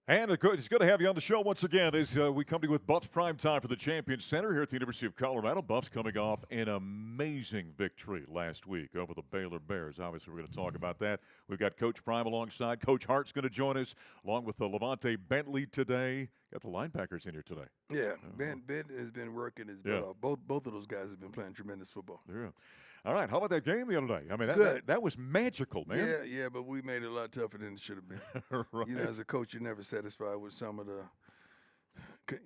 And it's good to have you on the show once again as we come to you with Buffs Prime Time for the Champion Center here at the University of Colorado. Buffs coming off an amazing victory last week over the Baylor Bears. Obviously, we're going to talk about that. We've got Coach Prime alongside. Coach Hart's going to join us along with Levante Bentley today. Got the linebackers in here today. Yeah, Ben has been working his butt off. Both of those guys have been playing tremendous football. Yeah. All right, how about that game the other day? I mean, that was magical, man. Yeah, but we made it a lot tougher than it should have been. Right. You know, as a coach, you're never satisfied with some of the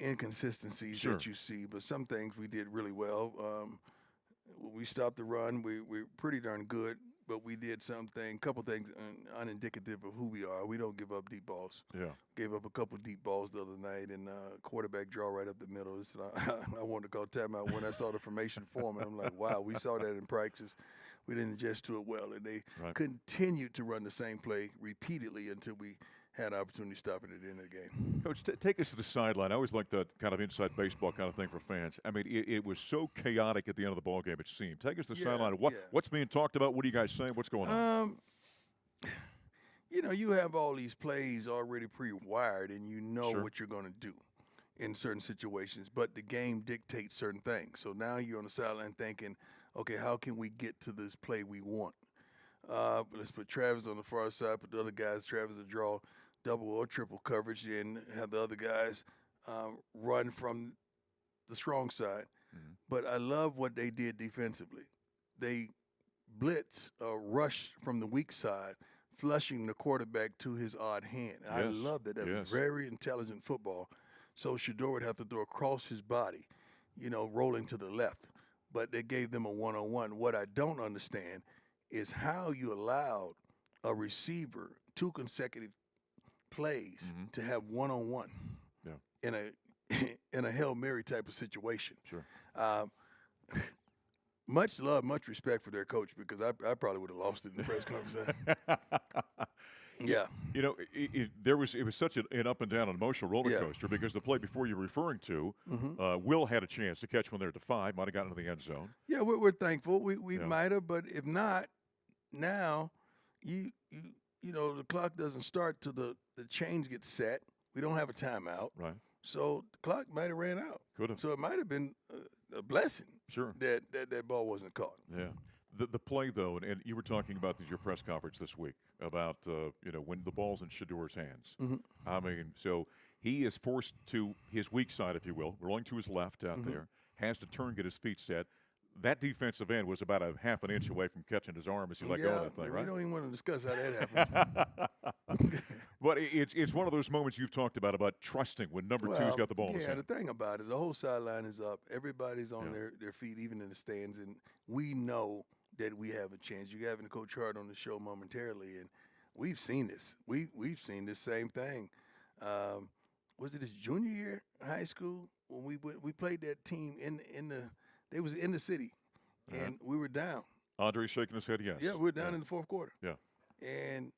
inconsistencies that you see, but some things we did really well. We stopped the run. We're pretty darn good, but we did couple things unindicative of who we are. We don't give up deep balls. Yeah. Gave up a couple deep balls the other night, and quarterback draw right up the middle. I wanted to call timeout when I saw the formation form, and I'm like, wow, we saw that in practice. We didn't adjust to it well, and they continued to run the same play repeatedly until we had an opportunity to stop it at the end of the game. Coach, take us to the sideline. I always like that kind of inside baseball kind of thing for fans. I mean, it was so chaotic at the end of the ball game, it seemed. Take us to the sideline. What's being talked about? What are you guys saying? What's going on? You know, you have all these plays already pre-wired, and you know what you're going to do in certain situations, but the game dictates certain things. So now you're on the sideline thinking, okay, how can we get to this play we want? Let's put Travis on the far side, put the other guys, Travis to draw double or triple coverage, and have the other guys run from the strong side. Mm-hmm. But I love what they did defensively. They blitz, rush from the weak side, flushing the quarterback to his odd hand. And I love that. That was very intelligent football. So Shador would have to throw across his body, you know, rolling to the left. But they gave them a one-on-one. What I don't understand is how you allowed a receiver 2 consecutive plays to have one-on-one in a Hail Mary type of situation. Sure. Much love, much respect for their coach, because I probably would have lost it in the press conference. Yeah. You know, it was such an up and down, an emotional roller coaster because the play before you're referring to, Will had a chance to catch one there at the 5, might have gotten into the end zone. Yeah, we're thankful. We might have, but if not, now you know the clock doesn't start till the chains get set. We don't have a timeout. Right. So the clock might have ran out. Could have. So it might have been a blessing. Sure. That ball wasn't caught. Yeah. The play, though, and you were talking about your press conference this week about, when the ball's in Shador's hands. Mm-hmm. I mean, so he is forced to his weak side, if you will, rolling to his left out there, has to turn, get his feet set. That defensive end was about a half an inch away from catching his arm as he let go of that thing, right? We don't even want to discuss how that happened. But it's one of those moments you've talked about trusting when number two's got the ball in his hand. The thing about it, the whole sideline is up. Everybody's on their feet, even in the stands, and we know that we have a chance. You're having Coach Hart on the show momentarily, and we've seen this. We've seen this same thing. Was it his junior year in high school when we played that team they was in the city, and we were down. Andre's shaking his head, yes. Yeah, we were down in the fourth quarter. Yeah. And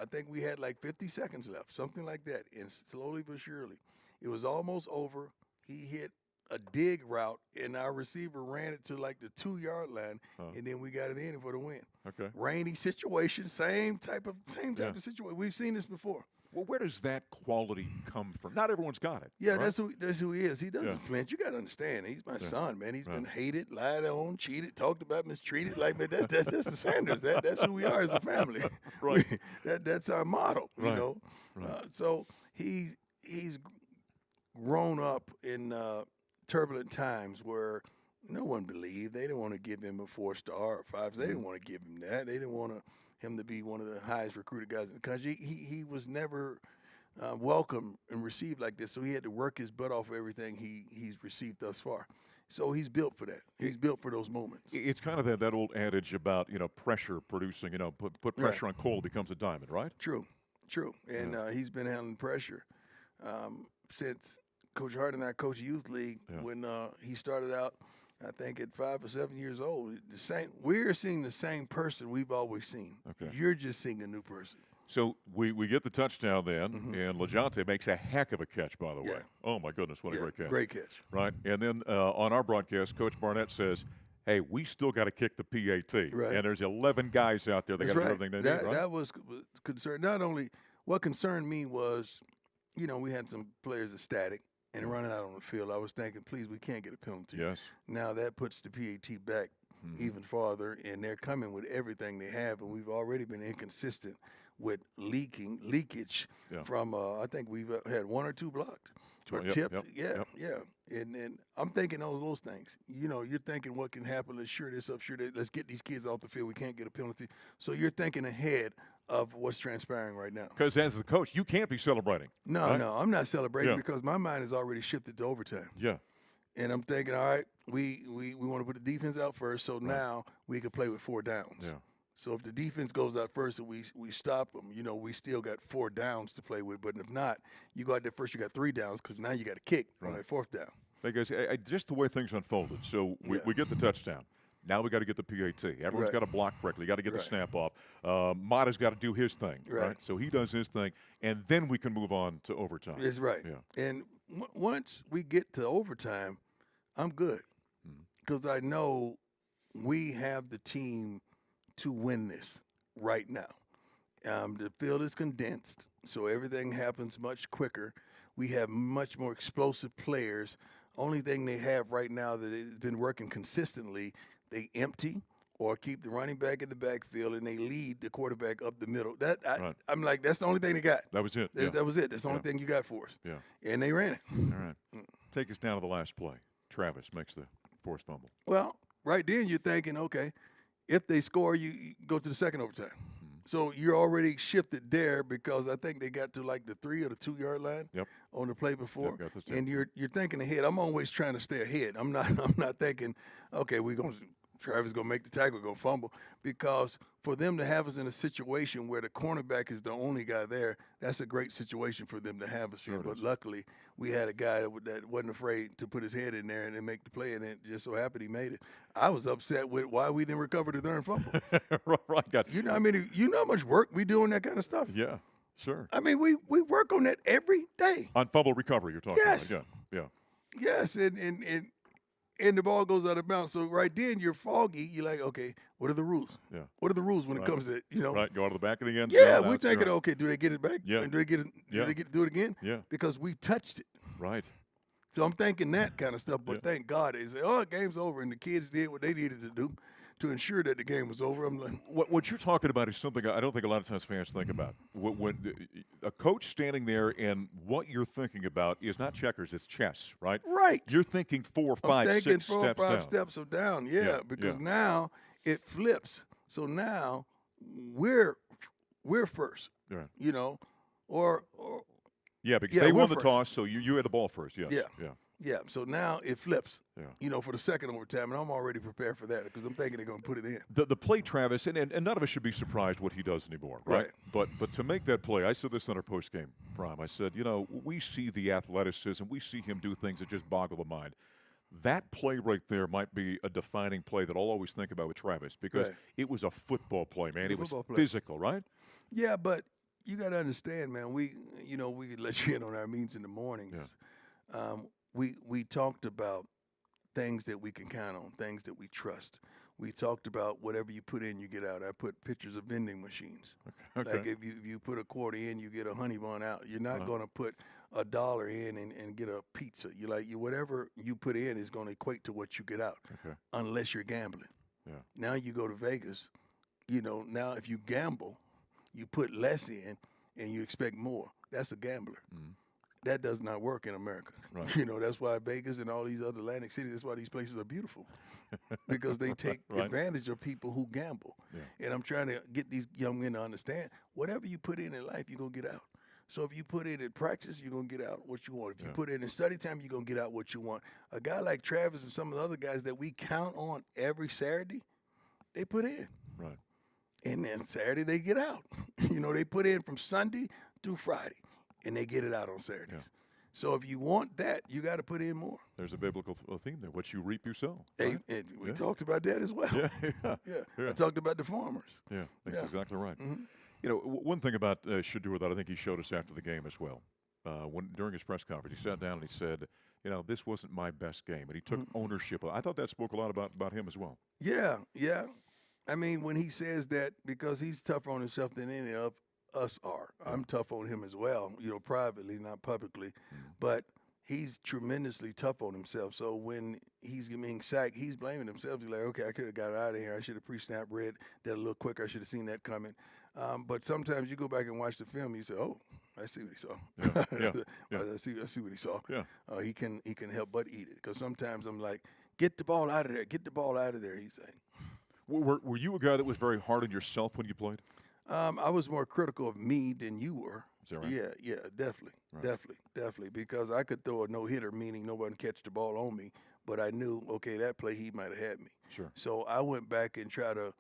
I think we had like 50 seconds left, something like that. And slowly but surely, it was almost over. He hit a dig route, and our receiver ran it to like the 2-yard line, and then we got it in for the win. Okay. Rainy situation, same type of situation. We've seen this before. Well, where does that quality come from? Not everyone's got it. Yeah, right? that's who he is. He doesn't flinch. You got to understand. He's my son, man. He's been hated, lied on, cheated, talked about, mistreated. Like, man, that's the Sanders. That's who we are as a family. Right. That's our model. You know. Right. So he's grown up in turbulent times where no one believed. They didn't want to give him a 4-star or 5. They didn't want to give him that. They didn't want him to be one of the highest recruited guys in the country. He was never welcome and received like this, so he had to work his butt off for everything he's received thus far. So he's built for that. He's built for those moments. It's kind of that old adage about pressure producing. Put pressure on coal, it becomes a diamond, right? True. And he's been handling pressure since Coach Hart and I coached youth league when he started out. I think at 5 or 7 years old, we're seeing the same person we've always seen. Okay. You're just seeing a new person. So we get the touchdown then, and LeJohntay makes a heck of a catch, by the way. Oh, my goodness, what a great catch. Great catch. Right, and then on our broadcast, Coach Barnett says, hey, we still got to kick the PAT. Right. And there's 11 guys out there that got to do everything they need, right? That was concerned. Not only what concerned me was we had some players ecstatic and running out on the field. I was thinking, please, we can't get a penalty. Yes. Now that puts the PAT back even farther, and they're coming with everything they have, and we've already been inconsistent with leakage from. I think we've had one or two blocked or tipped. Yeah. And I'm thinking all those things. You're thinking what can happen. Let's sure this up. Let's get these kids off the field. We can't get a penalty. So you're thinking ahead of what's transpiring right now. Because as the coach, you can't be celebrating. No, I'm not celebrating because my mind is already shifted to overtime. Yeah. And I'm thinking, all right, we want to put the defense out first, so now we can play with 4 downs. Yeah. So if the defense goes out first and we stop them, we still got 4 downs to play with. But if not, you go out there first, you got 3 downs because now you got to kick on that 4th down. Because just the way things unfolded. So we get the touchdown. Now we got to get the PAT. Everyone's got to block correctly. You got to get the snap off. Mata's got to do his thing, right? So he does his thing, and then we can move on to overtime. That's right. Yeah. And once we get to overtime, I'm good because I know we have the team to win this right now. The field is condensed, so everything happens much quicker. We have much more explosive players. Only thing they have right now that has been working consistently, they empty or keep the running back in the backfield, and they lead the quarterback up the middle. I'm like, that's the only thing they got. That was it. That was it. That's the only thing you got for us. Yeah. And they ran it. All right. Take us down to the last play. Travis makes the forced fumble. Well, right then you're thinking, okay, if they score, you go to the second overtime. So you're already shifted there because I think they got to like the 3 or the 2 yard line on the play before. And you're thinking ahead. I'm always trying to stay ahead. I'm not thinking, okay, Travis gonna make the tackle, gonna fumble, because for them to have us in a situation where the cornerback is the only guy there, that's a great situation for them to have us in. But luckily, we had a guy that wasn't afraid to put his head in there and then make the play, and it just so happened he made it. I was upset with why we didn't recover the darn fumble. Right. Got you know how much work we do on that kind of stuff. Yeah, sure. I mean, we work on that every day. On fumble recovery, you're talking about. Yeah. Yes, and the ball goes out of bounds. So right then you're foggy. You're like, okay, what are the rules? Yeah. What are the rules when it comes to Right, go out of the back of the end zone? Yeah, we're thinking, okay, do they get it back? Yeah. Do they get to do it again? Yeah. Because we touched it. Right. So I'm thinking that kind of stuff. But thank God they say, oh, game's over, and the kids did what they needed to do to ensure that the game was over. I'm like, what you're talking about is something I don't think a lot of times fans think about. When a coach standing there and what you're thinking about is not checkers, it's chess, right? Right. You're thinking 4, 5, 6 steps down. 4 or 5 steps down, because now it flips. So now we're first, right. or because they won the toss, so you had the ball first. Yes. Yeah, so now it flips, yeah. For the second overtime, and I'm already prepared for that because I'm thinking they're going to put it in. The play, Travis, and none of us should be surprised what he does anymore, right? But to make that play, I said this on our postgame prime. I said, we see the athleticism. We see him do things that just boggle the mind. That play right there might be a defining play that I'll always think about with Travis because it was a football play, man. It was physical, right? Yeah, but you got to understand, man, we could let you in on our meetings in the mornings. Yeah. We talked about things that we can count on, things that we trust. We talked about whatever you put in, you get out. I put pictures of vending machines. Okay. Like if you put a quarter in, you get a honey bun out. You're not going to put $1 in and get a pizza. Whatever you put in is going to equate to what you get out, unless you're gambling. Yeah. Now you go to Vegas. Now if you gamble, you put less in and you expect more. That's a gambler. Mm-hmm. That does not work in America. Right. That's why Vegas and all these other Atlantic cities, that's why these places are beautiful because they take advantage of people who gamble. Yeah. And I'm trying to get these young men to understand whatever you put in life, you're going to get out. So if you put in practice, you're going to get out what you want. If you put in study time, you're going to get out what you want. A guy like Travis and some of the other guys that we count on every Saturday, they put in. Right. And then Saturday they get out. They put in from Sunday through Friday. And they get it out on Saturdays. Yeah. So if you want that, you got to put in more. There's a biblical theme there. What you reap, you sow. Right? We talked about that as well. Yeah. I talked about the farmers. Yeah, that's exactly right. Mm-hmm. One thing about Shedeur that I think he showed us after the game as well. During his press conference, he sat down and he said, this wasn't my best game. And he took ownership. I thought that spoke a lot about him as well. Yeah. I mean, when he says that, because he's tougher on himself than any of us are. I'm tough on him as well, privately, not publicly, but he's tremendously tough on himself. So when he's being sacked, he's blaming himself. He's like, okay, I could have got out of here. I should have pre-snap read that a little quicker. I should have seen that coming. But sometimes you go back and watch the film, you say, oh, I see what he saw. I see what he saw. Yeah. He can help but eat it. Because sometimes I'm like, get the ball out of there. Get the ball out of there, he's saying. Were you a guy that was very hard on yourself when you played? I was more critical of me than you were. Is that right? Yeah, definitely, right. definitely, because I could throw a no-hitter, meaning no one catch the ball on me, but I knew, okay, that play he might have had me. Sure. So I went back and tried to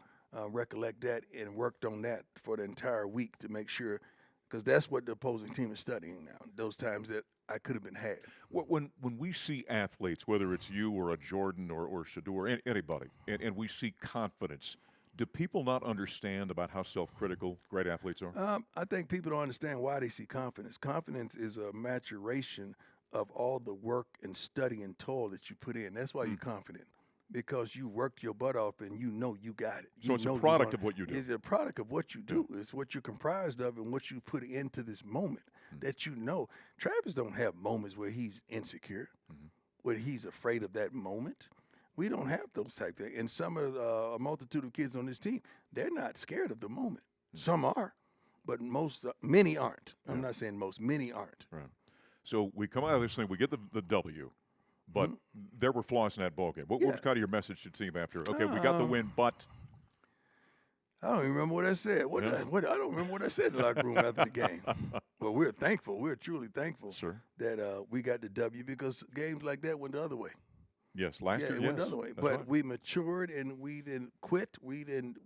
recollect that and worked on that for the entire week to make sure, because that's what the opposing team is studying now, those times that I could have been had. When we see athletes, whether it's you or a Jordan or Shador, anybody, and we see confidence, do people not understand about how self-critical great athletes are? I think people don't understand why they see confidence. Confidence is a maturation of all the work and study and toil that you put in. That's why you're confident, because you worked your butt off and you know you got it. So it's a product of what you do. It's a product of what you do. It's what you're comprised of and what you put into this moment that you know. Travis don't have moments where he's insecure, where he's afraid of that moment. We don't have those type things. And some of a multitude of kids on this team, they're not scared of the moment. Some are, but many aren't. I'm not saying most, many aren't. Right. So we come out of this thing, we get the W, but there were flaws in that ballgame. What was kind of your message to the team after? Okay, we got the win, but I don't even remember what I said. I don't remember what I said in the locker room after the game. But we're thankful. We're truly thankful that we got the W, because games like that went the other way. Yes, last year, it went the other way. That's but right. we matured and we didn't quit. We didn't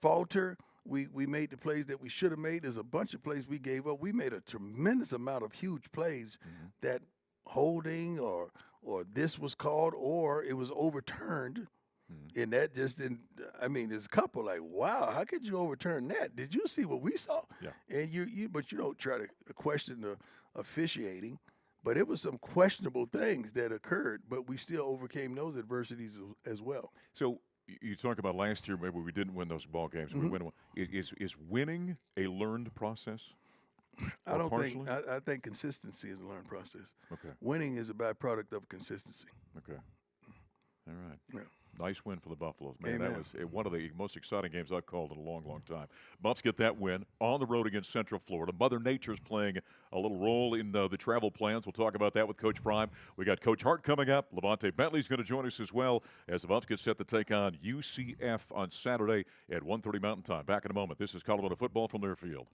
falter. We made the plays that we should have made. There's a bunch of plays we gave up. We made a tremendous amount of huge plays that holding or this was called or it was overturned. And that just didn't. I mean, there's a couple like, wow, how could you overturn that? Did you see what we saw? Yeah. And but you don't try to question the officiating. But it was some questionable things that occurred, but we still overcame those adversities as well. So you talk about last year, maybe we didn't win those ball games. We win one. Is winning a learned process? I don't think. I think consistency is a learned process. Okay. Winning is a byproduct of consistency. Okay. All right. Yeah. Nice win for the Buffaloes. Man, Amen. That was one of the most exciting games I've called in a long, long time. Buffs get that win on the road against Central Florida. Mother Nature's playing a little role in the travel plans. We'll talk about that with Coach Prime. We got Coach Hart coming up. Levante Bentley's going to join us as well as the Buffs get set to take on UCF on Saturday at 1:30 Mountain Time. Back in a moment. This is Colorado football from their field.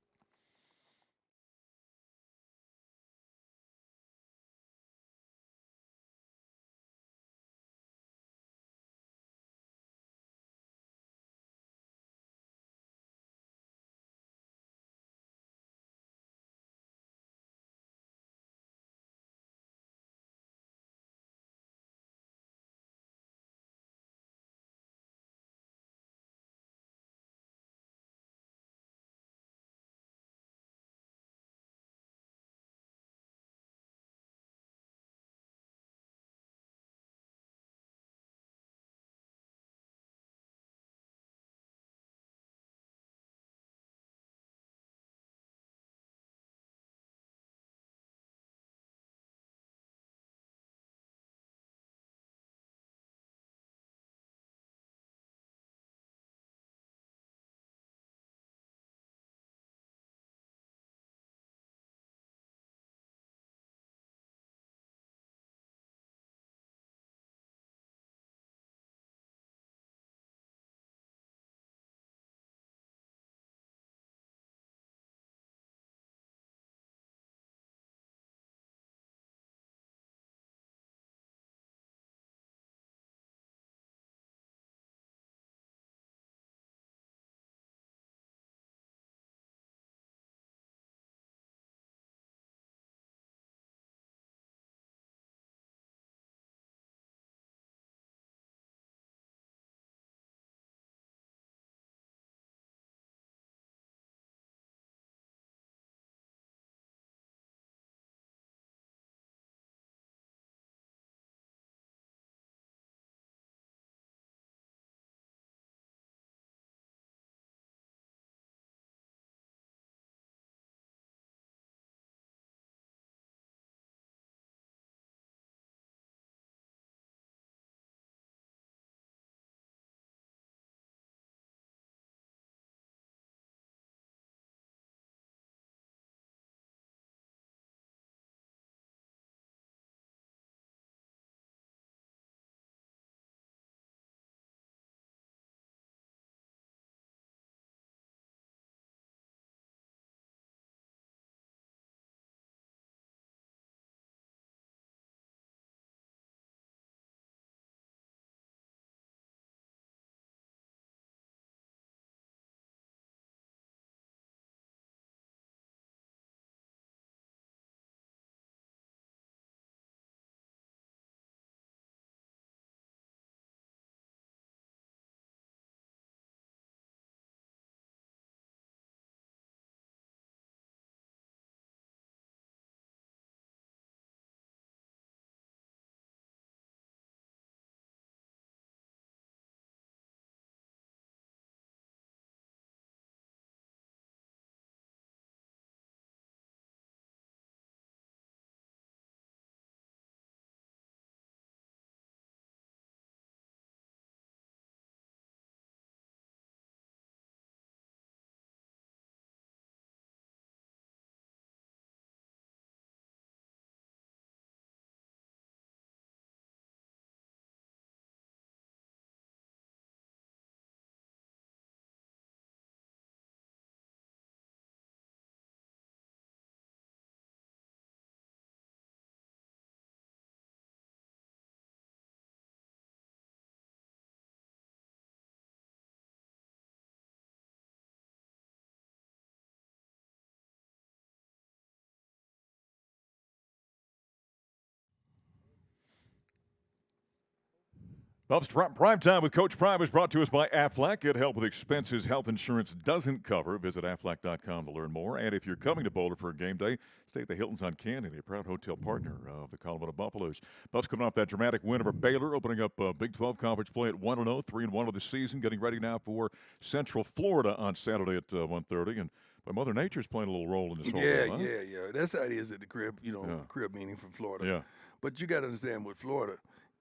Buffs Prime Time with Coach Prime is brought to us by Aflac. Get help with expenses health insurance doesn't cover. Visit Aflac.com to learn more. And if you're coming to Boulder for a game day, stay at the Hilton's on Canyon, a proud hotel partner of the Colorado Buffaloes. Buffs coming off that dramatic win over Baylor, opening up Big 12 conference play at 1-0, 3-1 of the season, getting ready now for Central Florida on Saturday at 1:30. And Mother Nature's playing a little role in this whole deal, huh? Yeah. That's how it is at the crib, crib meaning from Florida. Yeah. But you got to understand with Florida,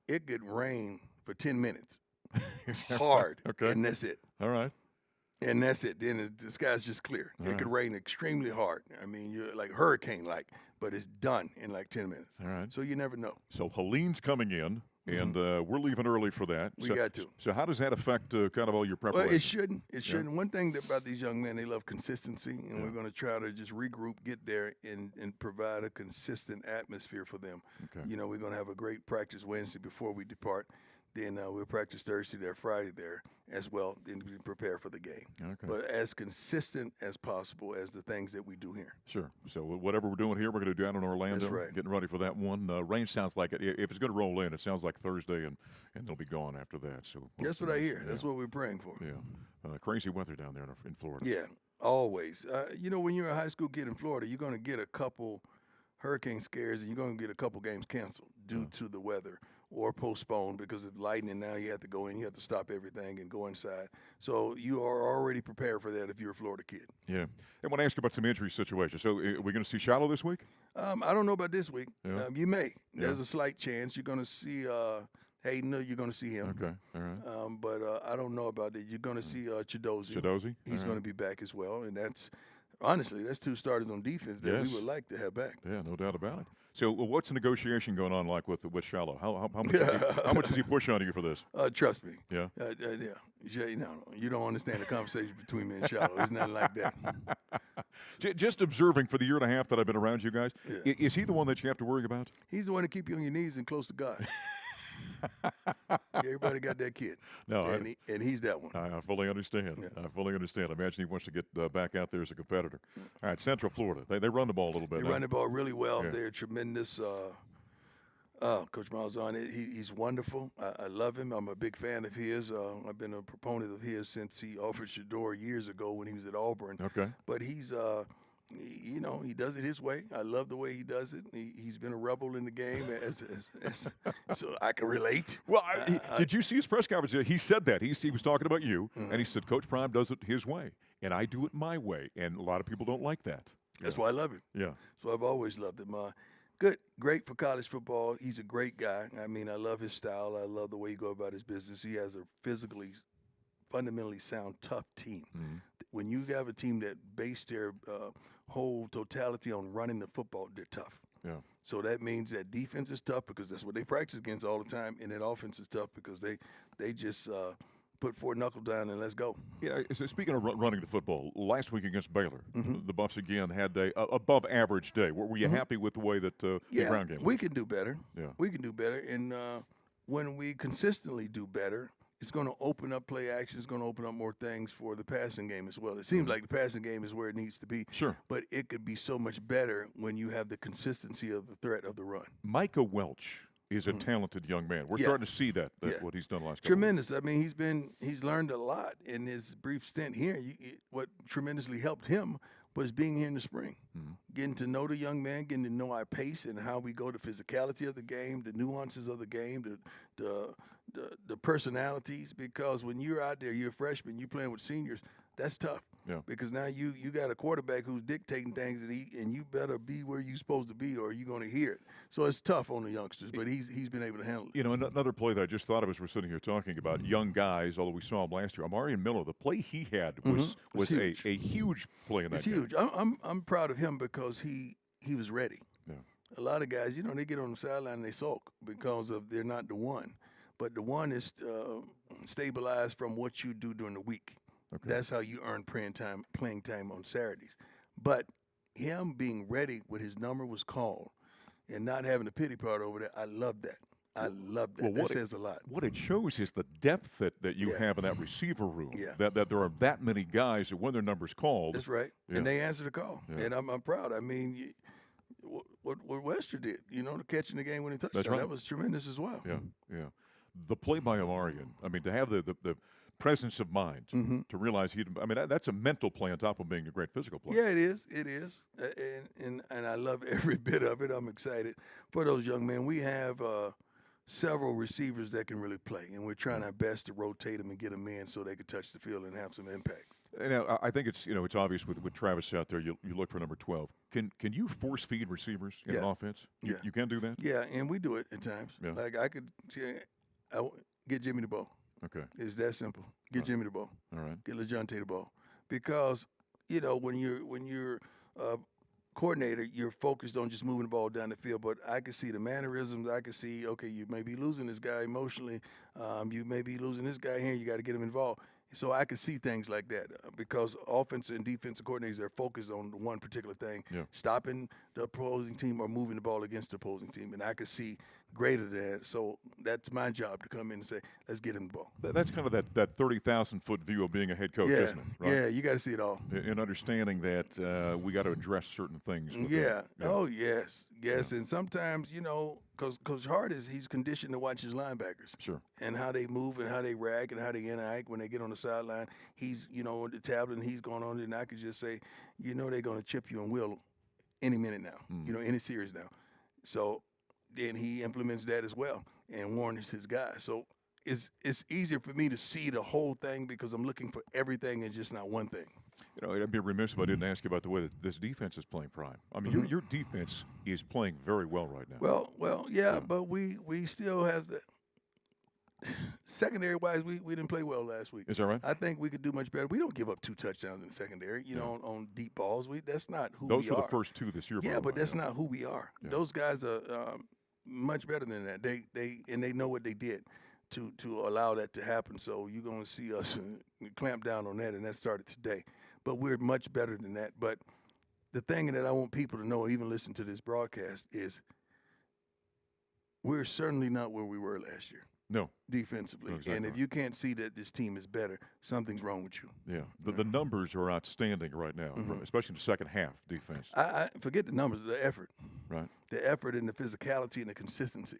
it could rain for 10 minutes. Hard. Okay. And that's it. All right. And that's it. Then the sky's just clear. It could rain extremely hard. I mean, you're like hurricane-like, but it's done in like 10 minutes. All right. So you never know. So Helene's coming in, and we're leaving early for that. We got to. So how does that affect kind of all your preparation? Well, it shouldn't. It shouldn't. One thing about these young men, they love consistency, and we're going to try to just regroup, get there, and provide a consistent atmosphere for them. Okay. You know, we're going to have a great practice Wednesday before we depart. Then we'll practice Thursday there, Friday there as well, then we prepare for the game. Okay. But as consistent as possible as the things that we do here. Sure. So whatever we're doing here, we're going to do down in Orlando. That's right. Getting ready for that one. Rain sounds like it. If it's going to roll in, it sounds like Thursday, and they'll be gone after that. So that's what I hear. Yeah. That's what we're praying for. Yeah. Crazy weather down there in Florida. Yeah, always. You know, when you're a high school kid in Florida, you're going to get a couple hurricane scares, and you're going to get a couple games canceled due to the weather or postponed because of lightning. Now you have to go in, you have to stop everything and go inside. So you are already prepared for that if you're a Florida kid. Yeah. I want to ask you about some injury situations. So are we going to see Shiloh this week? I don't know about this week. Yeah. You may. There's a slight chance. You're going to see Hayden, you're going to see him. Okay, all right. But I don't know about it. You're going to see Chidozie. Chidozie? He's going to be back as well. And that's two starters on defense that we would like to have back. Yeah, no doubt about it. So what's the negotiation going on like with Shiloh? How much does he push on you for this? Trust me. Yeah? You don't understand the conversation between me and Shiloh. It's nothing like that. Just observing for the year and a half that I've been around you guys, is he the one that you have to worry about? He's the one to keep you on your knees and close to God. Everybody got that kid. No, and he's that one. I fully understand. Yeah. I fully understand. I imagine he wants to get back out there as a competitor. All right, Central Florida. They run the ball a little bit. They run the ball really well. Yeah. They're tremendous. Coach Malzahn, he's wonderful. I love him. I'm a big fan of his. I've been a proponent of his since he offered Shador years ago when he was at Auburn. Okay. But he's he does it his way. I love the way he does it. He's been a rebel in the game, so I can relate. Well, did you see his press conference? He said that. He was talking about you, and he said, Coach Prime does it his way, and I do it my way, and a lot of people don't like that. That's why I love him. Yeah. So I've always loved him. Great for college football. He's a great guy. I mean, I love his style. I love the way he goes about his business. He has a fundamentally sound, tough team. Mm-hmm. When you have a team that base their whole totality on running the football, they're tough. Yeah. So that means that defense is tough because that's what they practice against all the time, and that offense is tough because they just put four knuckle down and let's go. Yeah. So speaking of running the football, last week against Baylor, the Buffs again had a above average day. Were you happy with the way that the ground game? We can do better. Yeah. We can do better, and when we consistently do better, it's going to open up play action. It's going to open up more things for the passing game as well. It seems like the passing game is where it needs to be. Sure. But it could be so much better when you have the consistency of the threat of the run. Micah Welch is a talented young man. We're starting to see that what he's done last tremendous. I mean, he's learned a lot in his brief stint here. What tremendously helped him was being here in the spring, getting to know the young man, getting to know our pace and how we go, the physicality of the game, the nuances of the game, the personalities. Because when you're out there, you're a freshman, you're playing with seniors, that's tough. Yeah. Because now you got a quarterback who's dictating things, and you better be where you're supposed to be, or you're going to hear it. So it's tough on the youngsters, but he's been able to handle it. You know, another play that I just thought of as we're sitting here talking about young guys, although we saw him last year, Amarian Miller, the play he had was huge. A huge play in that game. It's huge. I'm proud of him because he was ready. Yeah. A lot of guys, they get on the sideline and they sulk because they're not the one. But the one is stabilized from what you do during the week. Okay. That's how you earn playing time on Saturdays. But him being ready when his number was called and not having a pity party over that, I love that. I love that. Well, that says a lot. What it shows is the depth that you have in that receiver room. Yeah. That there are that many guys that when their number's called. That's right. Yeah. And they answer the call. Yeah. And I'm proud. I mean, what Wester did, to catching the game when he touched. That's right. That was tremendous as well. Yeah, yeah. The play by Omarion, I mean, to have the presence of mind to realize that's a mental play on top of being a great physical play. Yeah, it is. It is. And I love every bit of it. I'm excited for those young men. We have several receivers that can really play, and we're trying our best to rotate them and get them in so they can touch the field and have some impact. Now, I think it's obvious with Travis out there. You look for number 12. Can you force feed receivers in an offense? You can do that. Yeah, and we do it at times. Yeah. Like I could get Jimmy the ball. Okay. It's that simple. Get Jimmy the ball. All right. Get LeJohntay the ball, because when you're coordinator, you're focused on just moving the ball down the field. But I can see the mannerisms. I can see, okay, you may be losing this guy emotionally. You may be losing this guy here. You got to get him involved. So I can see things like that because offensive and defensive coordinators are focused on one particular thing, stopping the opposing team or moving the ball against the opposing team. And I can see greater than that. So that's my job to come in and say, let's get him the ball. That's kind of that 30,000-foot view of being a head coach, isn't it? Right? Yeah, you got to see it all. In understanding that we got to address certain things. Oh, yes. And sometimes, because Coach Hart he's conditioned to watch his linebackers. Sure. And how they move and how they react and how they interact when they get on the sideline. He's, on the tablet and he's going on it, and I could just say, they're going to chip you and will any minute now, any series now. So then he implements that as well, and Warren is his guy. So it's easier for me to see the whole thing because I'm looking for everything and just not one thing. I'd be remiss if I didn't ask you about the way that this defense is playing, Prime. I mean, your defense is playing very well right now. Well, yeah. But we still have the secondary-wise, we didn't play well last week. Is that right? I think we could do much better. We don't give up 2 touchdowns in the secondary, on deep balls. That's not who Those we were are. the first 2 this year. Yeah, but that's not who we are. Yeah. Those guys are much better than that. They know what they did to allow that to happen. So you're going to see us clamp down on that, and that started today. But we're much better than that. But the thing that I want people to know, even listen to this broadcast, is we're certainly not where we were last year. No. Defensively. No, exactly and if you can't see that this team is better, something's wrong with you. Yeah. The numbers are outstanding right now, especially in the second half defense. I forget the numbers, the effort. Right. The effort and the physicality and the consistency.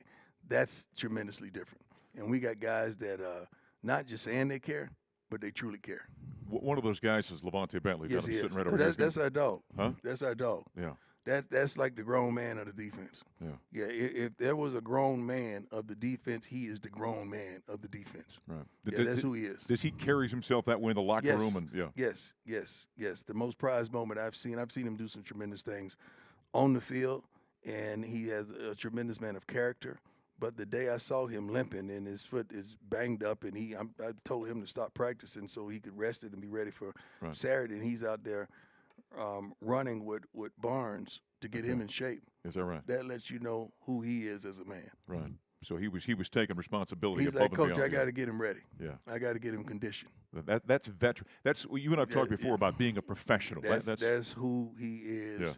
That's tremendously different. And we got guys that not just saying they care, but they truly care. One of those guys is Levante Bentley. Yes, he is. Sitting right over here. That's our dog. Huh? That's our dog. Yeah. That's like the grown man of the defense. Yeah. Yeah. If there was a grown man of the defense, he is the grown man of the defense. Right. Yeah, that's who he is. Does he carry himself that way in the locker room? And Yes. The most prized moment I've seen him do some tremendous things on the field, and he has a tremendous man of character. But the day I saw him limping and his foot is banged up, and I told him to stop practicing so he could rest it and be ready for Saturday, and he's out there running with Barnes to get him in shape. Is that right? That lets you know who he is as a man. Right. So he was taking responsibility. He's like, Coach, I got to get him ready. Yeah. I got to get him conditioned. That's veteran. That's you and I've talked before about being a professional. That's who he is. Yeah.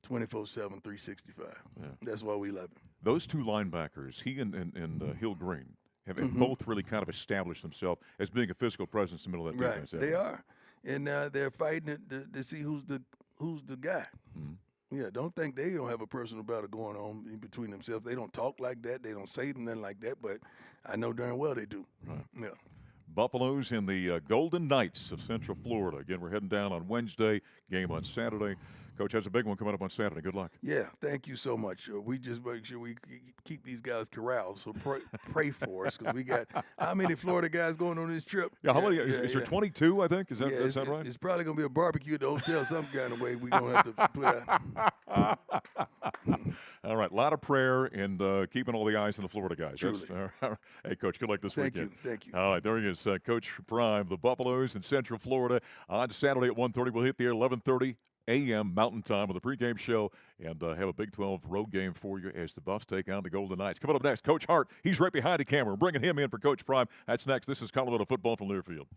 24/7, 365. Yeah. That's why we love him. Those 2 linebackers, he and Hill Green, have both really kind of established themselves as being a physical presence in the middle of that defense. Right, they are, and they're fighting to see who's the guy. Yeah, don't think they don't have a personal battle going on in between themselves. They don't talk like that. They don't say nothing like that, but I know darn well they do. Right. Yeah. Buffaloes and the Golden Knights of Central Florida. Again, we're heading down on Wednesday, game on Saturday. Coach has a big one coming up on Saturday. Good luck. Yeah, thank you so much. We just make sure we keep these guys corralled, so pray for us because we got how many Florida guys going on this trip? Yeah, how many? Is there 22, I think? Is that right? It's probably going to be a barbecue at the hotel some kind of way we're going to have to put out. All right, a lot of prayer and keeping all the eyes on the Florida guys. Truly. Hey, Coach, good luck this weekend. Thank you. All right, there he is, Coach Prime, the Buffaloes in Central Florida. On Saturday at 1:30, we'll hit the air 11:30 a.m. Mountain Time with a pregame show and have a Big 12 road game for you as the Buffs take on the Golden Knights. Coming up next, Coach Hart. He's right behind the camera. We're bringing him in for Coach Prime. That's next. This is Colorado football from Learfield.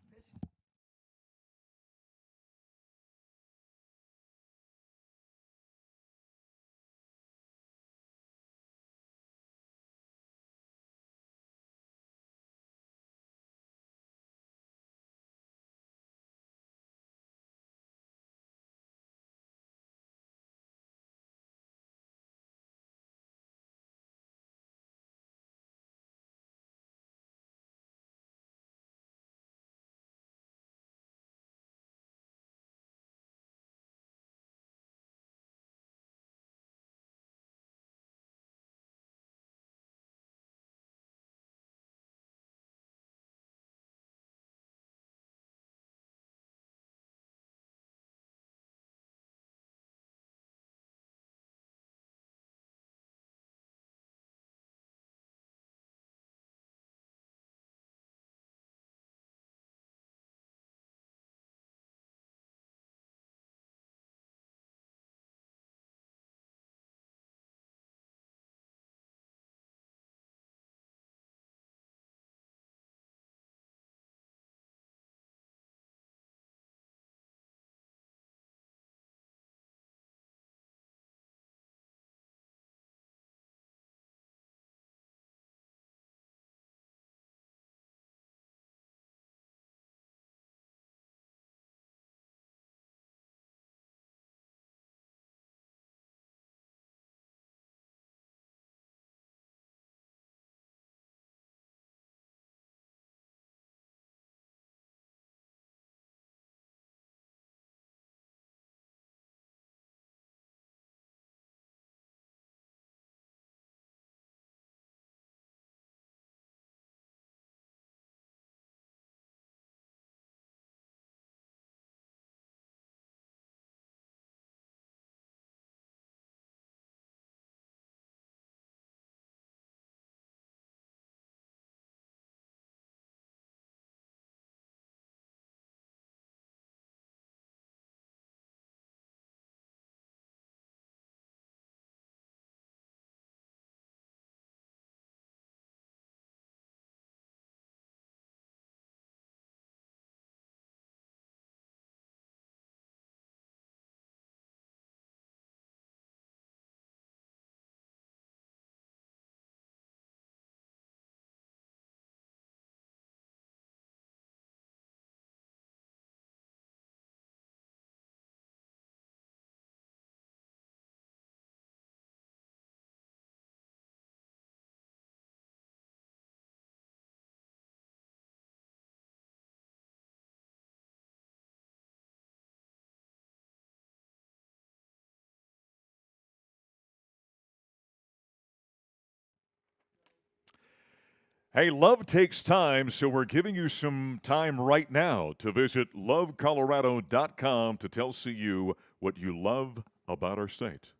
Hey, love takes time, so we're giving you some time right now to visit lovecolorado.com to tell CU what you love about our state.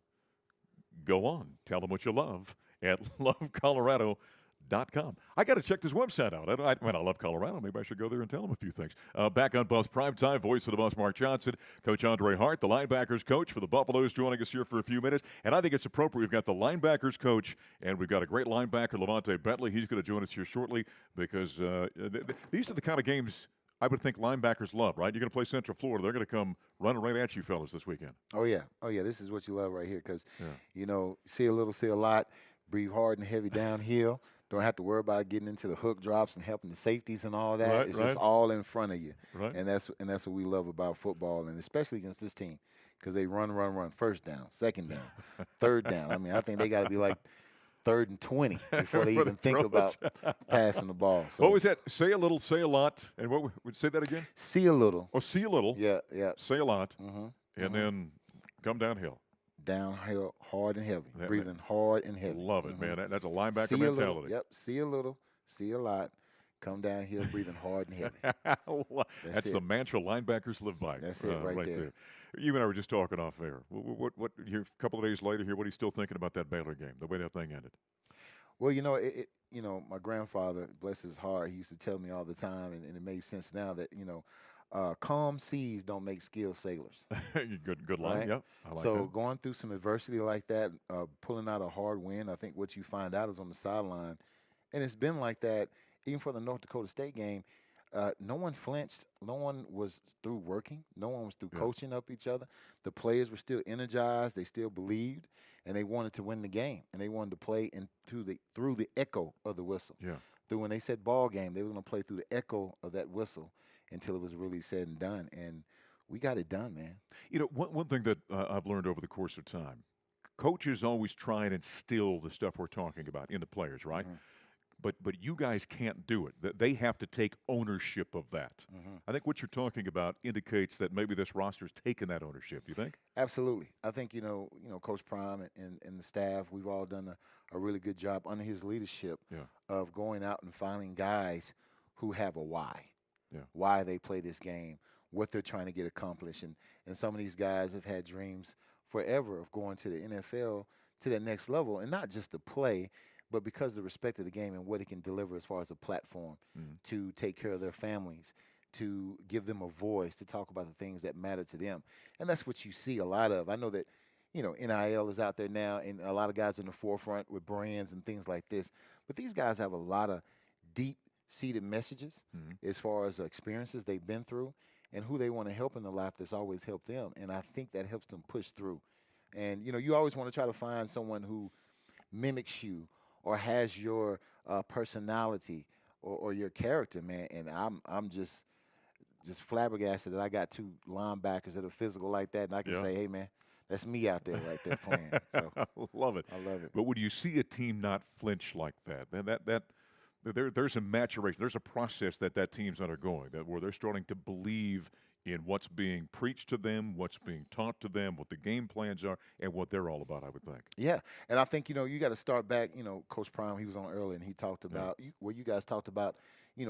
Go on, tell them what you love at lovecolorado.com. I got to check this website out. I love Colorado. Maybe I should go there and tell them a few things. Back on Buffs Primetime, voice of the Buffs, Mark Johnson, Coach Andre Hart, the linebackers coach for the Buffaloes, joining us here for a few minutes. And I think it's appropriate. We've got the linebackers coach, and we've got a great linebacker, Levante Bentley. He's going to join us here shortly because these are the kind of games I would think linebackers love, right? You're going to play Central Florida. They're going to come running right at you fellas this weekend. Oh, yeah. This is what you love right here because, see a little, see a lot, breathe hard and heavy downhill. Don't have to worry about getting into the hook drops and helping the safeties and all that. Right, it's just all in front of you. Right. And that's what we love about football, and especially against this team because they run, first down, second down, third down. I mean, I think they got to be like 3rd and 20 before they even think about passing the ball. So, what was that? Say a little, say a lot. And what would say that again? See a little. Oh, see a little. Yeah. Say a lot. And then come downhill. Downhill, hard and heavy. Breathing hard and heavy. Love it, man. That's a linebacker see mentality. A little, yep. See a little, see a lot. Come downhill, breathing hard and heavy. That's the mantra linebackers live by. That's it right there. You and I were just talking off air. What a couple of days later here, what are you still thinking about that Baylor game, the way that thing ended? Well, my grandfather, bless his heart, he used to tell me all the time, and it made sense now that, calm seas don't make skilled sailors. Good line, right? Yep. I like so that. Going through some adversity like that, pulling out a hard win, I think what you find out is on the sideline, and it's been like that even for the North Dakota State game. No one flinched. No one was through working. No one was through coaching up each other. The players were still energized. They still believed, and they wanted to win the game. And they wanted to play through the echo of the whistle. Yeah. Through when they said ball game, they were going to play through the echo of that whistle until it was really said and done. And we got it done, man. One thing that I've learned over the course of time, coaches always try and instill the stuff we're talking about in the players, right? Mm-hmm. But you guys can't do it. They have to take ownership of that. Mm-hmm. I think what you're talking about indicates that maybe this roster's taken that ownership. Do you think? Absolutely. I think, Coach Prime and the staff, we've all done a really good job under his leadership of going out and finding guys who have a why. Yeah. Why they play this game, what they're trying to get accomplished. And some of these guys have had dreams forever of going to the NFL to that next level, and not just to play, but because of the respect of the game and what it can deliver as far as a platform to take care of their families, to give them a voice, to talk about the things that matter to them. And that's what you see a lot of. I know that, NIL is out there now, and a lot of guys in the forefront with brands and things like this. But these guys have a lot of deep-seated messages as far as experiences they've been through and who they want to help in their life that's always helped them. And I think that helps them push through. And, you always want to try to find someone who mimics you or has your personality or your character, man. And I'm just flabbergasted that I got 2 linebackers that are physical like that, and I can say, hey, man, that's me out there right there playing. So love it. I love it. But when you see a team not flinch like that, then there's a maturation. There's a process that team's undergoing where they're starting to believe in what's being preached to them, what's being taught to them, what the game plans are, and what they're all about, I would think. Yeah, and I think, you got to start back, Coach Prime, he was on early, and he talked about, you guys talked about,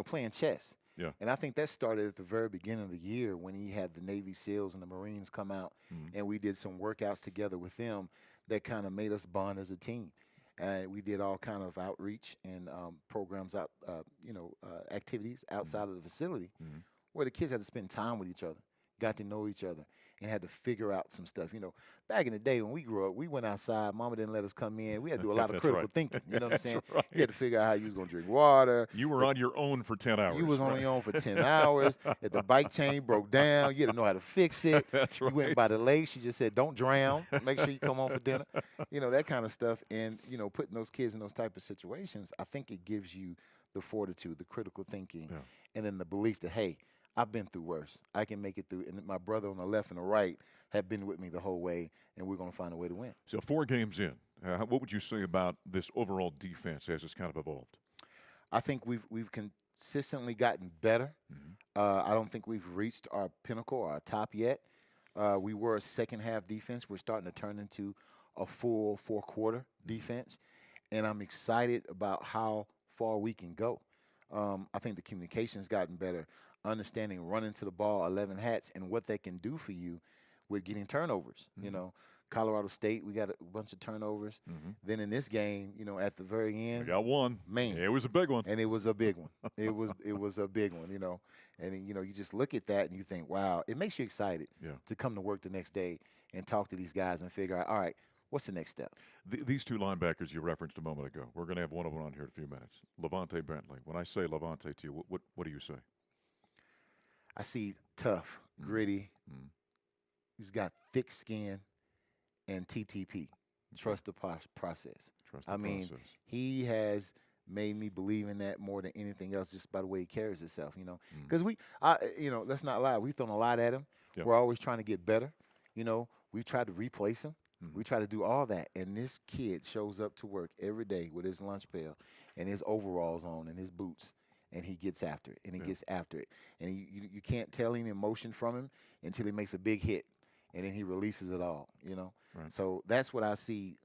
playing chess. Yeah. And I think that started at the very beginning of the year when he had the Navy SEALs and the Marines come out, and we did some workouts together with them that kind of made us bond as a team. And we did all kind of outreach and programs activities outside of the facility where the kids had to spend time with each other, got to know each other, and had to figure out some stuff. Back in the day when we grew up, we went outside. Mama didn't let us come in. We had to do a lot of critical thinking. You know what I'm saying? Right. You had to figure out how you was going to drink water. You were on your own for 10 hours. You was on your own for 10 hours. If the bike chain broke down, you had to know how to fix it. That's right. You went by the lake. She just said, don't drown. Make sure you come home for dinner. That kind of stuff. And, putting those kids in those type of situations, I think it gives you the fortitude, the critical thinking, and then the belief that, hey, I've been through worse. I can make it through. And my brother on the left and the right have been with me the whole way, and we're going to find a way to win. So 4 games in, what would you say about this overall defense as it's kind of evolved? I think we've consistently gotten better. I don't think we've reached our pinnacle or our top yet. We were a second-half defense. We're starting to turn into a full 4-quarter defense, and I'm excited about how far we can go. I think the communication's gotten better, understanding running to the ball, 11 hats, and what they can do for you with getting turnovers. Mm-hmm. You know, Colorado State, we got a bunch of turnovers. Mm-hmm. Then in this game, you know, at the very end, we got one. Man, it was a big one, and it was a big one. it was a big one. You know, and you know, you just look at that and you think, wow, it makes you excited to come to work the next day and talk to these guys and figure out, all right, what's the next step? These two linebackers you referenced a moment ago, we're going to have one of them on here in a few minutes. Levante Bentley. When I say Levante to you, what do you say? I see tough, gritty. Mm-hmm. He's got thick skin and TTP. Trust the process. I mean, he has made me believe in that more than anything else, just by the way he carries himself. You know, because let's not lie. We've thrown a lot at him. Yep. We're always trying to get better. You know, we tried to replace him. We try to do all that, and this kid shows up to work every day with his lunch pail and his overalls on and his boots, and he gets after it, and he gets after it. And you can't tell any emotion from him until he makes a big hit, and then he releases it all, you know. Right. So that's what I see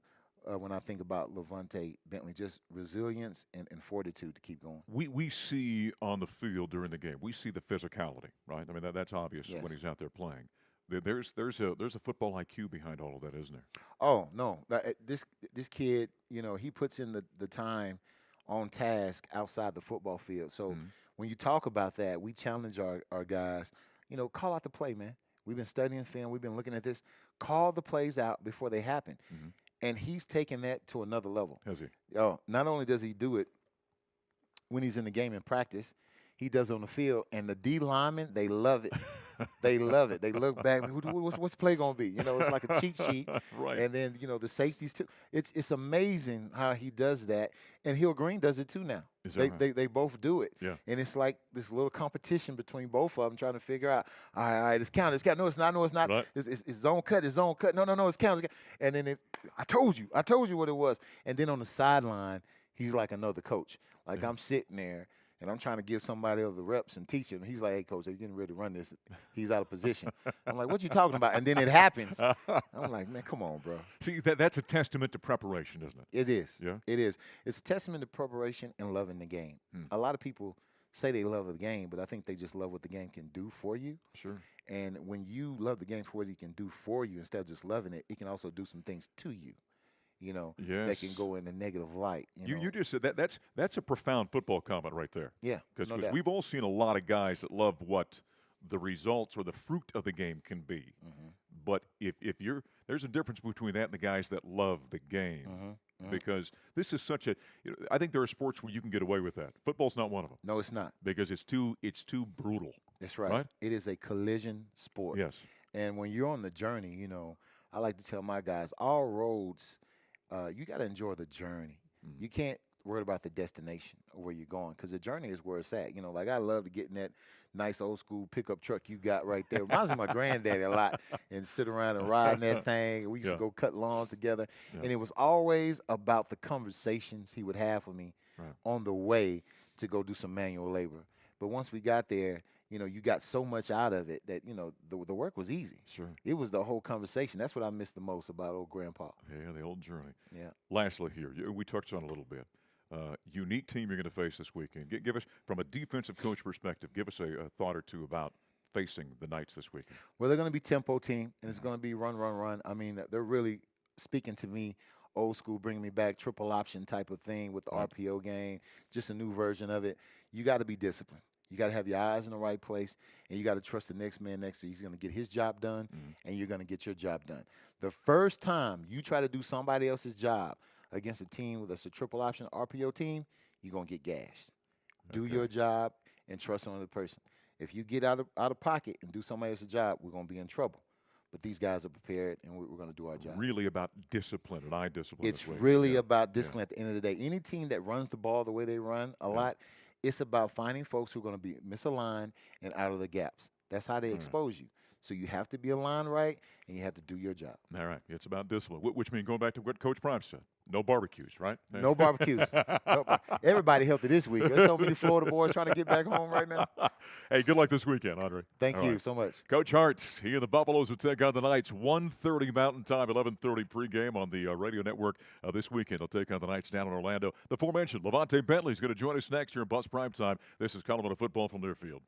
when I think about Levante Bentley, just resilience and fortitude to keep going. We see on the field during the game, we see the physicality, right? I mean, that's obvious when he's out there playing. There's a football IQ behind all of that, isn't there? Oh, no. This kid, you know, he puts in the time on task outside the football field. So when you talk about that, we challenge our guys, you know, call out the play, man. We've been studying film. We've been looking at this. Call the plays out before they happen. Mm-hmm. And he's taken that to another level. Has he? Oh, not only does he do it when he's in the game in practice, he does it on the field. And the D linemen, they love it. They love it. They look back. What's the play going to be? You know, it's like a cheat sheet. Right. And then, you know, the safeties too. It's amazing how he does that. And Hill Green does it too now. They both do it. Yeah. And it's like this little competition between both of them trying to figure out, all right, it's count. No, it's not. No, it's not. Right. It's zone cut. It's zone cut. No, it's count. And then I told you what it was. And then on the sideline, he's like another coach. Like I'm sitting there. And I'm trying to give somebody else the reps and teach him. He's like, hey, coach, are you getting ready to run this? He's out of position. I'm like, what you talking about? And then it happens. I'm like, man, come on, bro. See, that's a testament to preparation, isn't it? It is. Yeah. It is. It's a testament to preparation and loving the game. A lot of people say they love the game, but I think they just love what the game can do for you. Sure. And when you love the game for what it can do for you, instead of just loving it, it can also do some things to you. You know, that can go in a negative light. You just said that's a profound football comment right there. Yeah, because we've all seen a lot of guys that love what the results or the fruit of the game can be. Mm-hmm. But if there's a difference between that and the guys that love the game. Mm-hmm. Mm-hmm. Because this is such I think there are sports where you can get away with that. Football's not one of them. No, it's not. Because it's too brutal. That's right. It is a collision sport. Yes. And when you're on the journey, you know, I like to tell my guys, all roads. You got to enjoy the journey. You can't worry about the destination or where you're going because the journey is where it's at. You know, like I love to get in that nice old school pickup truck you got right there. Reminds me of my granddaddy a lot and sit around and ride in that thing. We used to go cut lawns together. Yeah. And it was always about the conversations he would have with me on the way to go do some manual labor. But once we got there, you know, you got so much out of it that, you know, the work was easy. Sure. It was the whole conversation. That's what I miss the most about old Grandpa. Yeah, the old journey. Yeah. Lastly here, we touched on it a little bit. Unique team you're going to face this weekend. Give us, from a defensive coach perspective, give us a thought or two about facing the Knights this weekend. Well, they're going to be tempo team, and it's going to be run. I mean, they're really speaking to me old school, bringing me back triple option type of thing with the RPO game, just a new version of it. You got to be disciplined. You got to have your eyes in the right place, and you got to trust the next man next to you. He's going to get his job done, and you're going to get your job done. The first time you try to do somebody else's job against a team that's a triple option RPO team, you're going to get gashed. Do your job and trust another person. If you get out of pocket and do somebody else's job, we're going to be in trouble. But these guys are prepared, and we're going to do our job. Really about discipline and eye discipline. It's really about discipline at the end of the day. Any team that runs the ball the way they run a lot, it's about finding folks who are going to be misaligned and out of the gaps. That's how they expose you. So you have to be aligned right, and you have to do your job. All right. It's about discipline, which means going back to what Coach Prime said. No barbecues, right? No barbecues. Everybody healthy this week. There's so many Florida boys trying to get back home right now. Hey, good luck this weekend, Andre. Thank you so much. Coach Hart, he and the Buffaloes will take on the Knights 1:30 Mountain Time, 11:30 pregame on the radio network this weekend. They'll take on the Knights down in Orlando. The aforementioned Levante Bentley is going to join us next here in Bus Prime Time. This is Colorado football from their field.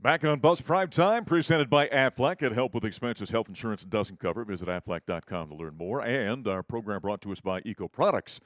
Back on Bus Prime Time, presented by Aflac. Get help with expenses health insurance doesn't cover. Visit Aflac.com to learn more. And our program brought to us by Eco Products.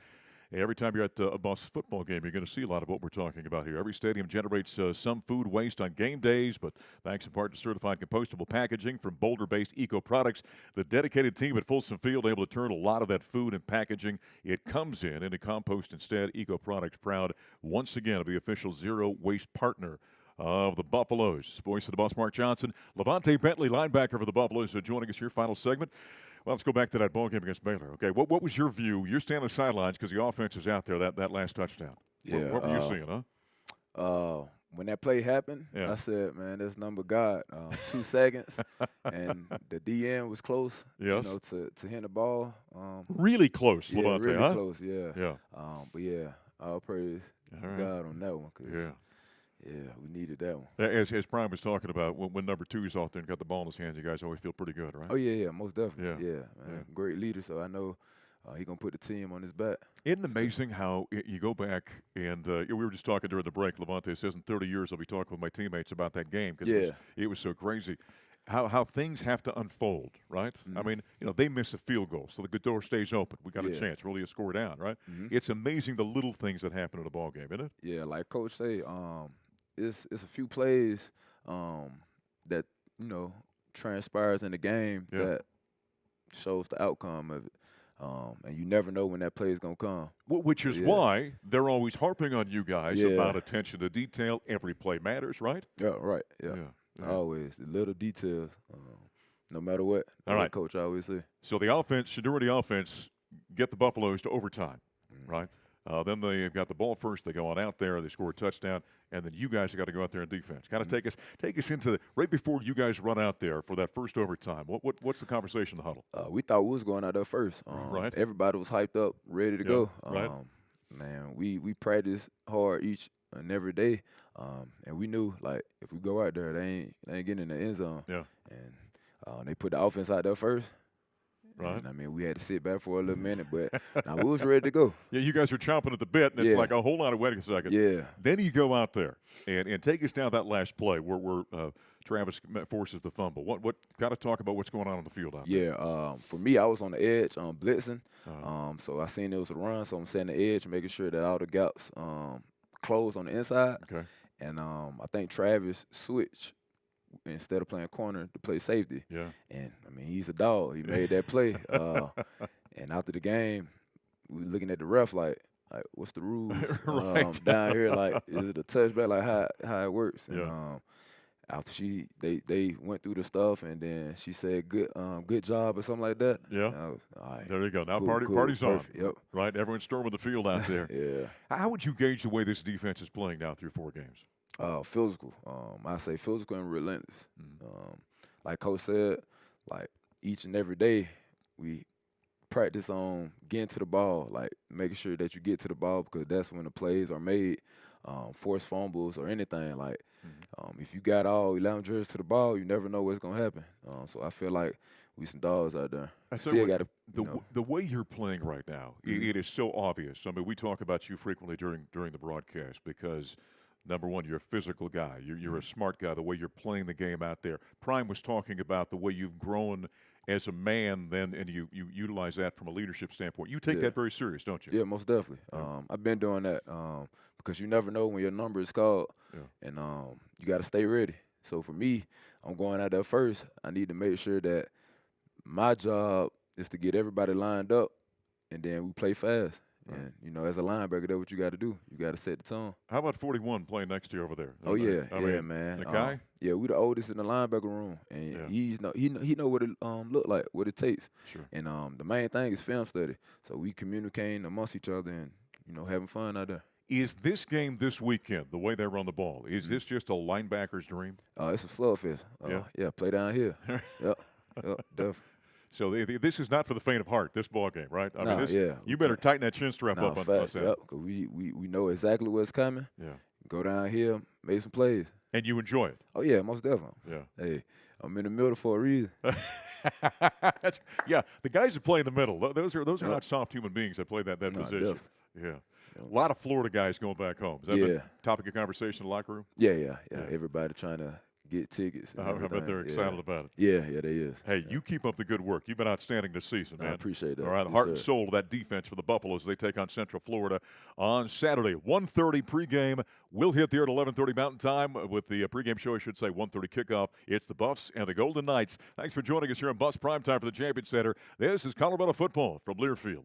Every time you're at a Bus football game, you're going to see a lot of what we're talking about here. Every stadium generates some food waste on game days, but thanks in part to certified compostable packaging from Boulder-based Eco Products, the dedicated team at Folsom Field able to turn a lot of that food and packaging, it comes into compost instead. Eco Products proud once again of the official zero waste partner of the Buffaloes. Voice of the Buffs, Mark Johnson. Levante Bentley, linebacker for the Buffaloes, joining us here. Final segment. Well, let's go back to that ball game against Baylor. Okay, what was your view? You're standing on the sidelines because the offense is out there, that last touchdown. Yeah. What were you seeing, huh? When that play happened, yeah. I said, man, that's number God. 2 seconds, and the DN was close, yes. To hit the ball. Really close, yeah, Levante, really huh? close, yeah. Yeah. But, yeah, all praise God on that one. Yeah, we needed that one. As Prime was talking about, when number 2 is out there and got the ball in his hands, you guys always feel pretty good, right? Oh, yeah, most definitely. Yeah, man. Great leader, so I know he's going to put the team on his back. Isn't it amazing how you go back and we were just talking during the break. Levante says in 30 years I'll be talking with my teammates about that game because it was so crazy. How things have to unfold, right? Mm-hmm. I mean, they miss a field goal, so the door stays open. We got a chance, really a score down, right? Mm-hmm. It's amazing the little things that happen in a ball game, isn't it? Yeah, like Coach say, it's a few plays that transpires in the game that shows the outcome of it. And you never know when that play is going to come. Which is why they're always harping on you guys about attention to detail. Every play matters, right? Yeah, right. Yeah. Always. The little details, no matter what. All right. Coach always say. So the offense, Shadurity offense, get the Buffaloes to overtime, right? Then they've got the ball first. They go on out there. They score a touchdown. And then you guys have got to go out there in defense. Kind of take us into right before you guys run out there for that first overtime. What's the conversation in the huddle? We thought we was going out there first. Right. Everybody was hyped up, ready to go. Right. Man, we practice hard each and every day, and we knew like if we go out there, they ain't getting in the end zone. Yeah. And they put the offense out there first. Right. And, I mean, we had to sit back for a little minute, but now we was ready to go. Yeah, you guys are chomping at the bit, and it's like, oh, hold on, wait a second. Yeah. Then you go out there and take us down that last play where Travis forces the fumble. What got to talk about what's going on the field out there? Yeah. For me, I was on the edge, blitzing. So I seen it was a run, so I'm setting the edge, making sure that all the gaps closed on the inside. Okay. And I think Travis switched instead of playing corner to play safety. Yeah. And, I mean, he's a dog. He made that play. And after the game, we were looking at the ref like what's the rules right. down here? Like, is it a touchback? Like, how it works? And yeah. After they went through the stuff, and then she said, good job or something like that. Yeah. All right. There you go. Now cool, party's perfect. on. Yep. Right? Everyone's storming the field out there. Yeah. How would you gauge the way this defense is playing now through 4 games? Physical. I say physical and relentless. Like Coach said, like each and every day we practice on getting to the ball, like making sure that you get to the ball because that's when the plays are made. Forced fumbles or anything. Like if you got all 11 jerseys to the ball, you never know what's gonna happen. So I feel like we some dogs out there. Still got to. The way you're playing right now, it is so obvious. I mean, we talk about you frequently during the broadcast because. Number one, you're a physical guy. You're a smart guy, the way you're playing the game out there. Prime was talking about the way you've grown as a man then, and you utilize that from a leadership standpoint. You take that very serious, don't you? Yeah, most definitely. I've been doing that because you never know when your number is called, and you got to stay ready. So for me, I'm going out there first. I need to make sure that my job is to get everybody lined up, and then we play fast. Right. And, as a linebacker, that's what you got to do. You got to set the tone. How about 41 playing next to you over there? Oh, yeah. Man. The guy? Yeah, we the oldest in the linebacker room. And he know what it look like, what it takes. Sure. And the main thing is film study. So we communicating amongst each other and, having fun out there. Is this game this weekend, the way they run the ball, is this just a linebacker's dream? It's a slugfest. Yeah, play down here. Yep, definitely. So this is not for the faint of heart, this ball game, right? I mean, you better tighten that chin strap up on that. Yep, because we know exactly what's coming. Yeah. Go down here, make some plays. And you enjoy it. Oh, yeah, most definitely. Yeah. Hey, I'm in the middle for a reason. The guys that play in the middle, those are not soft human beings that play that position. Definitely. Yeah. A lot of Florida guys going back home. Is that the topic of conversation in the locker room? Yeah. Everybody trying to get tickets. I bet they're excited about it. Yeah, they is. Hey, you keep up the good work. You've been outstanding this season, man. I appreciate that. All right, heart and soul of that defense for the Buffaloes. They take on Central Florida on Saturday, 1:30 pregame. We'll hit there at 11:30 Mountain Time with the pregame show, I should say, 1:30 kickoff. It's the Buffs and the Golden Knights. Thanks for joining us here on Buffs Primetime for the Champion Center. This is Colorado football from Learfield.